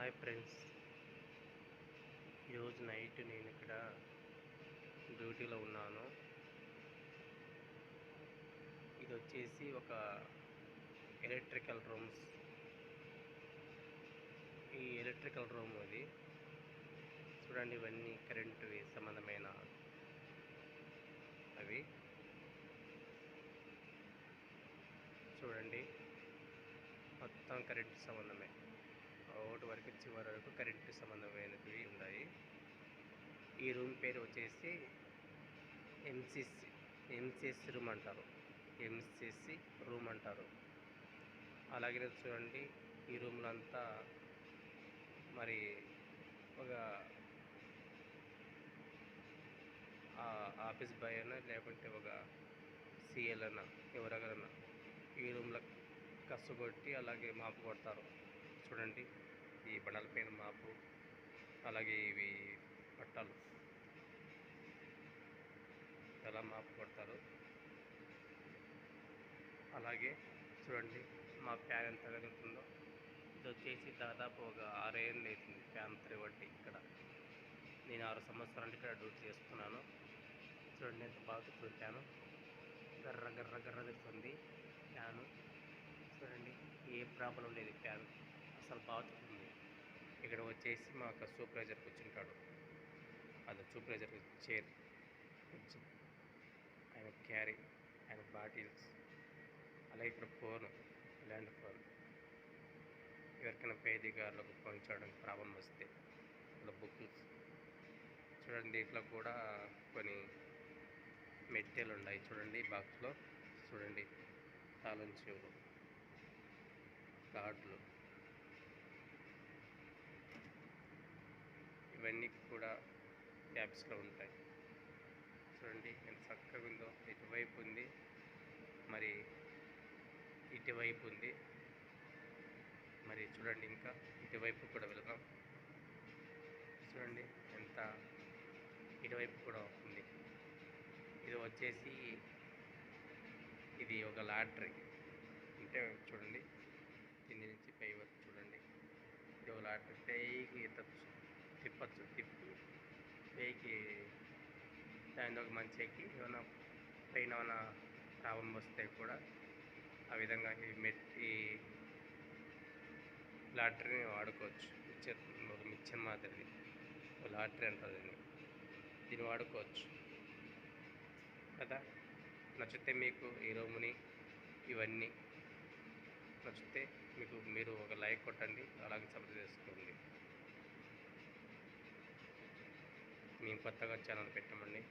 Hi friends, ఈరోజు night నేను ఇక్కడ డ్యూటీలో ఉన్నాను. ఇది వచ్చేసి ఒక ఎలక్ట్రికల్ రూమ్స్. ఈ ఎలక్ట్రికల్ రూమ్ ఇది చూడండి, ఇవన్నీ కరెంటు సంబంధమైన అవి చూడండి, మొత్తం కరెంటు సంబంధమే. ఒకటి వరకు చివరి వరకు కరెంటు సంబంధమైనవి ఉన్నాయి. ఈ రూమ్ పేరు వచ్చేసి ఎంసీసీ రూమ్ అంటారు. ఎంసీసీ రూమ్ అంటారు. అలాగే చూడండి, ఈ రూమ్లో అంతా మరి ఒక ఆఫీస్ బాయ్ అయినా లేకుంటే ఒక సిఎల్ అన్నా ఎవరెవరన్నా ఈ రూమ్లో కసు కొట్టి అలాగే మాపు కొడతారు. చూడండి, ఈ బండల పైన మాపు, అలాగే ఇవి పట్టాలు ఎలా మాపు కొడతారు. అలాగే చూడండి, మా ఫ్యాన్ ఎంత కదులుతుందో. ఇది వచ్చేసి దాదాపు ఒక 6 ఏళ్ళు అవుతుంది ఫ్యాన్ తిరగబట్టి. ఇక్కడ నేను 6 సంవత్సరాలు ఇక్కడ డ్యూటీ చేస్తున్నాను. చూడండి ఎంత బాగా తిరుగుతుంది ఫ్యాను, గర్ర గర్ర గర్ర తిరుగుతుంది ఫ్యాను. చూడండి, ఏ ప్రాబ్లం లేదు, ఫ్యాన్ అసలు బాగా తిరుగుతుంది. ఇక్కడ వచ్చేసి మాకు సూపర్వైజర్ కూర్చుంటాడు. అది సూపర్వైజర్ చైర్ కూర్చు, ఆయన క్యారీ, ఆయన బాటిల్స్, అలాగే ఇక్కడ ఫోన్, ల్యాండ్ ఫోన్. ఎవరికైనా పేదీగారులకు ఫోన్ చేయడానికి ప్రాబ్లం వస్తే ఇలా బుక్స్ చూడండి. దీంట్లో కూడా కొన్ని మెటీరియల్ ఉన్నాయి. చూడండి బాక్స్లో, చూడండి తాళం చెవులు, కార్డులు, ఇవన్నీ కూడా ట్యాబ్స్లో ఉంటాయి. చూడండి ఎంత చక్కగా ఉందో. ఇటువైపు ఉంది, మరి ఇటువైపు ఉంది. మరి చూడండి, ఇంకా ఇటువైపు కూడా వెళదాం. చూడండి ఎంత, ఇటువైపు కూడా ఉంది. ఇది వచ్చేసి ఇది ఒక లాటరీ అంటే చూడండి, కింది నుంచి పై వరకు చూడండి. ఇది ఒక లాటరీ. పైకి ఎత్తచ్చు, తిప్పచ్చు, పైకి దాని ఒక మంచికి ఏమైనా పైన ఏమైనా ప్రాబ్లం వస్తే కూడా ఆ విధంగా ఈ లాటరీని వాడుకోవచ్చు. మిక్చర్ మాదిరిది లాటరీ అంటారు దీన్ని వాడుకోవచ్చు కదా. నచ్చితే మీకు ఈ రూమ్ని ఇవన్నీ నచ్చితే మీరు ఒక లైక్ కొట్టండి, అలాగే సబ్స్క్రైబ్ చేసుకోండి. మేము కొత్తగా ఛానల్ పెట్టామండి.